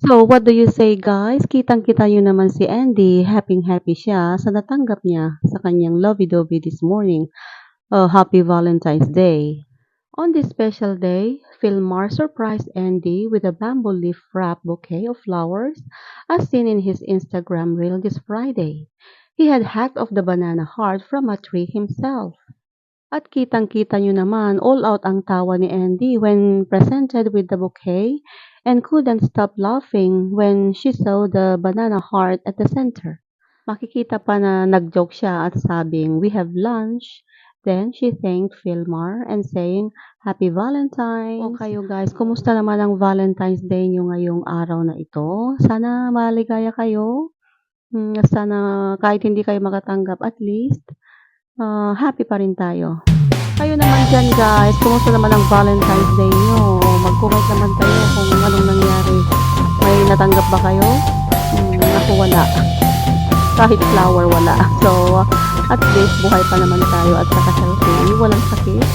So, what do you say guys? Kitang-kita niyo naman si Andy, happy-happy siya sa natanggap niya sa kanyang lovey-dovey this morning. Oh, happy Valentine's Day. On this special day, Philmar surprised Andy with a bamboo leaf wrapped bouquet of flowers as seen in his Instagram reel this Friday. He had hacked off the banana heart from a tree himself. At kitang-kita niyo naman all out ang tawa ni Andy when presented with the bouquet and couldn't stop laughing when she saw the banana heart at the center. Makikita pa na nag-joke siya at sabing, "We have lunch." Then she thanked Philmar and saying, "Happy Valentine's." O kayo guys, kumusta naman ang Valentine's Day niyo ngayong araw na ito? Sana maligaya kayo. Sana kahit hindi kayo makatanggap at least happy pa rin tayo. Kayo naman diyan guys, kumusta naman ang Valentine's Day niyo? Mag-comment naman kayo kung anong nangyari. May natanggap ba kayo? Ako wala. Kahit flower wala. So, at least buhay pa naman tayo at saka healthy. Walang sakit.